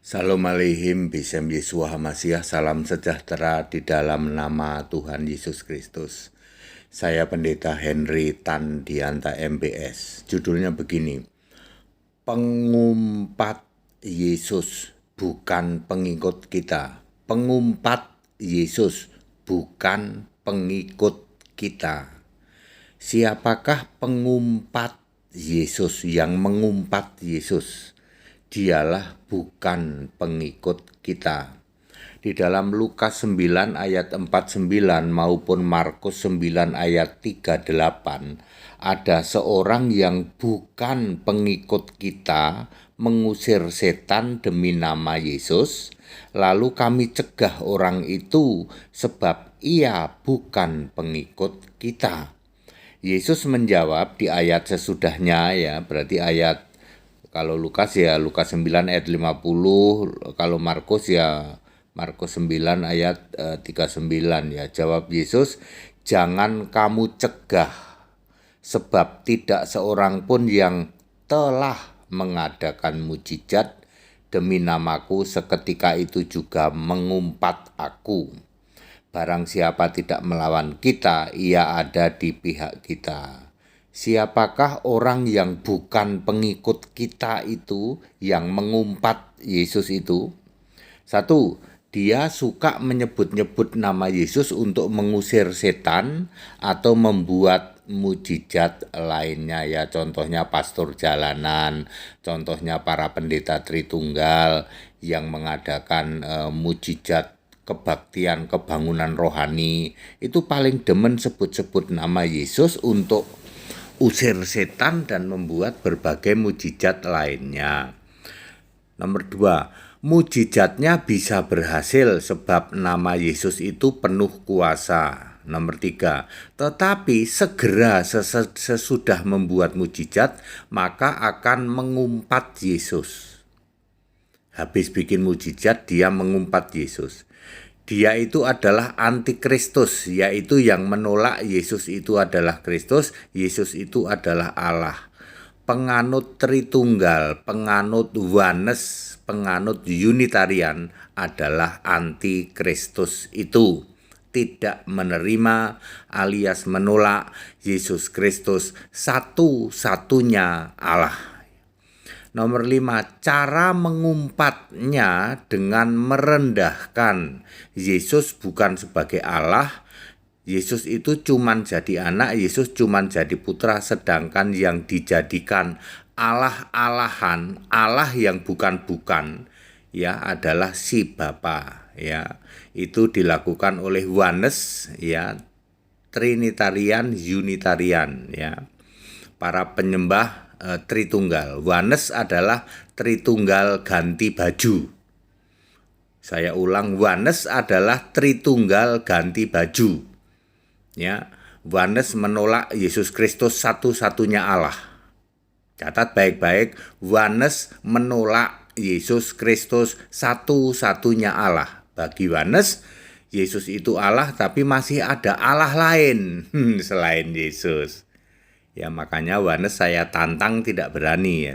Shalom Aleihim, Bisem Yesua Hamasiah, salam sejahtera di dalam nama Tuhan Yesus Kristus. Saya Pendeta Henry Tandianta MBS. Judulnya begini, Pengumpat Yesus bukan pengikut kita. Pengumpat Yesus bukan pengikut kita. Siapakah pengumpat Yesus yang mengumpat Yesus? Dialah bukan pengikut kita. Di dalam Lukas 9 ayat 49 maupun Markus 9 ayat 38 ada seorang yang bukan pengikut kita mengusir setan demi nama Yesus, lalu kami cegah orang itu sebab ia bukan pengikut kita. Yesus menjawab di ayat sesudahnya, ya, berarti ayat kalau Lukas ya Lukas 9 ayat 50, kalau Markus ya Markus 9 ayat 39 ya. Jawab Yesus, "Jangan kamu cegah, sebab tidak seorang pun yang telah mengadakan mujizat demi namaku seketika itu juga mengumpat aku. Barang siapa tidak melawan kita, ia ada di pihak kita." Siapakah orang yang bukan pengikut kita itu, yang mengumpat Yesus itu? Satu, dia suka menyebut-nyebut nama Yesus untuk mengusir setan atau membuat mujizat lainnya, ya, contohnya pastor jalanan, contohnya para pendeta Tritunggal yang mengadakan mujizat kebaktian, kebangunan rohani. Itu paling demen sebut-sebut nama Yesus untuk usir setan dan membuat berbagai mujizat lainnya. Nomor 2, mujizatnya bisa berhasil sebab nama Yesus itu penuh kuasa. Nomor 3, tetapi segera sesudah membuat mujizat, maka akan mengumpat Yesus. Habis bikin mujizat, dia mengumpat Yesus. Dia itu adalah antikristus, yaitu yang menolak Yesus itu adalah Kristus, Yesus itu adalah Allah. Penganut Tritunggal, penganut Oneness, penganut Unitarian adalah antikristus itu. Tidak menerima alias menolak Yesus Kristus satu-satunya Allah. Nomor 5, cara mengumpatnya dengan merendahkan Yesus bukan sebagai Allah. Yesus itu cuman jadi anak, Yesus cuman jadi putra, sedangkan yang dijadikan Allah-alahan, Allah yang bukan-bukan, ya, adalah si Bapa, ya. Itu dilakukan oleh Oneness, ya, Trinitarian, Unitarian, ya. Para penyembah Tritunggal. Oneness adalah Tritunggal ganti baju. Saya ulang, Oneness adalah Tritunggal ganti baju. Ya, Oneness menolak Yesus Kristus satu-satunya Allah. Catat baik-baik, Oneness menolak Yesus Kristus satu-satunya Allah. Bagi Oneness, Yesus itu Allah, tapi masih ada Allah lain selain Yesus. Ya, makanya Oneness saya tantang tidak berani, ya.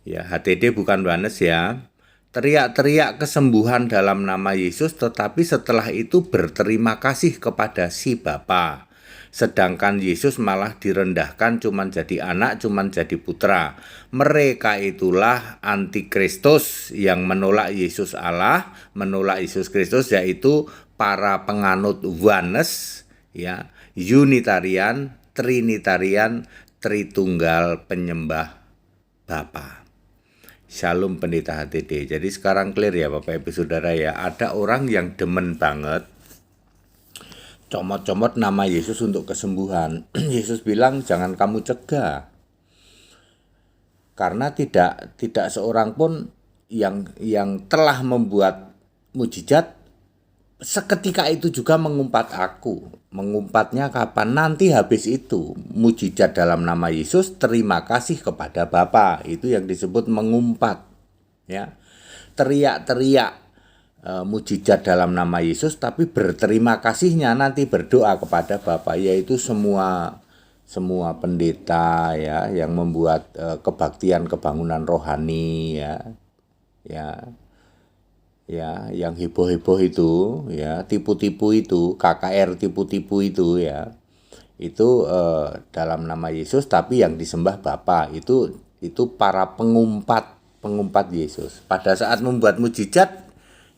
Ya, HTD bukan Oneness, ya. Teriak-teriak kesembuhan dalam nama Yesus, tetapi setelah itu berterima kasih kepada si Bapa. Sedangkan Yesus malah direndahkan, cuman jadi anak, cuman jadi putra. Mereka itulah antikristus yang menolak Yesus Allah, menolak Yesus Kristus, yaitu para penganut Oneness, ya, Unitarian, Trinitarian, Tritunggal penyembah Bapa. Shalom Pendeta HTD. Jadi sekarang clear ya Bapak Ibu Saudara, ya. Ada orang yang demen banget comot-comot nama Yesus untuk kesembuhan. Yesus bilang jangan kamu cegah. Karena tidak seorang pun yang telah membuat mujizat seketika itu juga mengumpat aku. Mengumpatnya kapan? Nanti habis itu. Mujizat dalam nama Yesus, terima kasih kepada Bapa. Itu yang disebut mengumpat. Ya. Teriak-teriak mujizat dalam nama Yesus, tapi berterima kasihnya nanti berdoa kepada Bapa, yaitu semua pendeta, ya, yang membuat kebaktian kebangunan rohani, ya. ya, yang heboh-heboh itu, ya, tipu-tipu itu, KKR tipu-tipu itu, ya, itu dalam nama Yesus, tapi yang disembah Bapa itu para pengumpat Yesus. Pada saat membuat mujizat,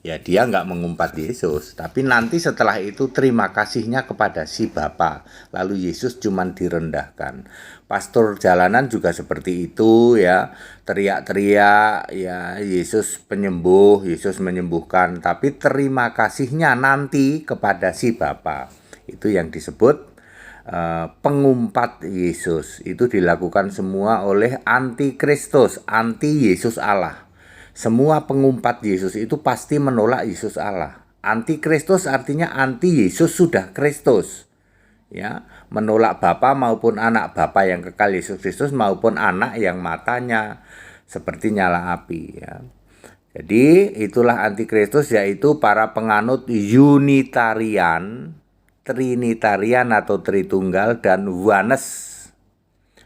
ya dia nggak mengumpat Yesus, tapi nanti setelah itu terima kasihnya kepada si Bapa, lalu Yesus cuman direndahkan. Pastor jalanan juga seperti itu, ya, teriak-teriak, ya, Yesus penyembuh, Yesus menyembuhkan, tapi terima kasihnya nanti kepada si Bapa. Itu yang disebut pengumpat Yesus. Itu dilakukan semua oleh antikristus, anti Yesus Allah. Semua pengumpat Yesus itu pasti menolak Yesus Allah. Antikristus artinya anti Yesus sudah Kristus. Ya, menolak Bapa maupun anak, Bapa yang kekal Yesus Kristus maupun anak yang matanya seperti nyala api, ya. Jadi itulah antikristus, yaitu para penganut Unitarian, Trinitarian atau Tritunggal, dan Oneness.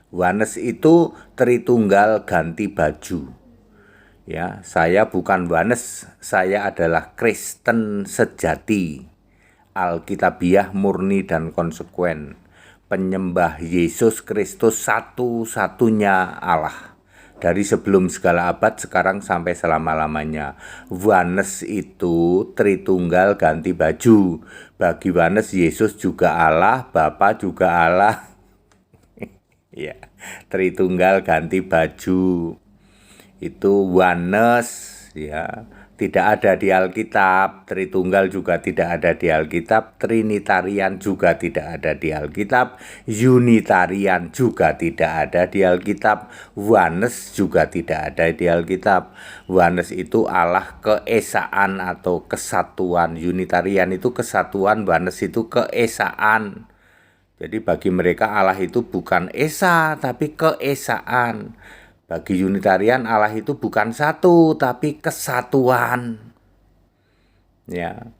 Oneness itu Tritunggal ganti baju. Ya, saya bukan Oneness, saya adalah Kristen sejati, Alkitabiah murni dan konsekuen, penyembah Yesus Kristus satu-satunya Allah, dari sebelum segala abad, sekarang sampai selama-lamanya. Oneness itu Tritunggal ganti baju. Bagi Oneness, Yesus juga Allah, Bapa juga Allah. Ya, Tritunggal ganti baju. Itu Oneness, ya. Tidak ada di Alkitab, Tritunggal juga tidak ada di Alkitab, Trinitarian juga tidak ada di Alkitab, Unitarian juga tidak ada di Alkitab, Oneness juga tidak ada di Alkitab. Oneness itu Allah keesaan atau kesatuan, Unitarian itu kesatuan, Oneness itu keesaan. Jadi bagi mereka Allah itu bukan esa tapi keesaan. Bagi Unitarian Allah itu bukan satu tapi kesatuan. Ya.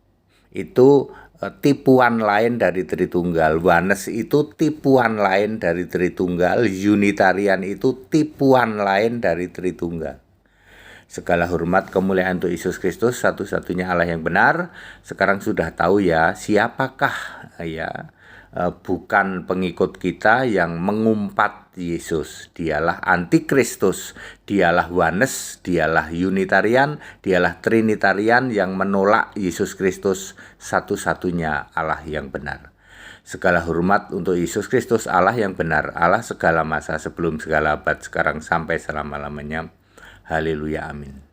Itu tipuan lain dari Tritunggal. Oneness itu tipuan lain dari Tritunggal. Unitarian itu tipuan lain dari Tritunggal. Segala hormat kemuliaan untuk Yesus Kristus, satu-satunya Allah yang benar. Sekarang sudah tahu ya siapakah, ya, bukan pengikut kita yang mengumpat Yesus. Dialah antikristus, dialah Oneness, dialah Unitarian, dialah Trinitarian yang menolak Yesus Kristus satu-satunya Allah yang benar. Segala hormat untuk Yesus Kristus, Allah yang benar, Allah segala masa, sebelum segala abad, sekarang sampai selama-lamanya. Haleluya, amin.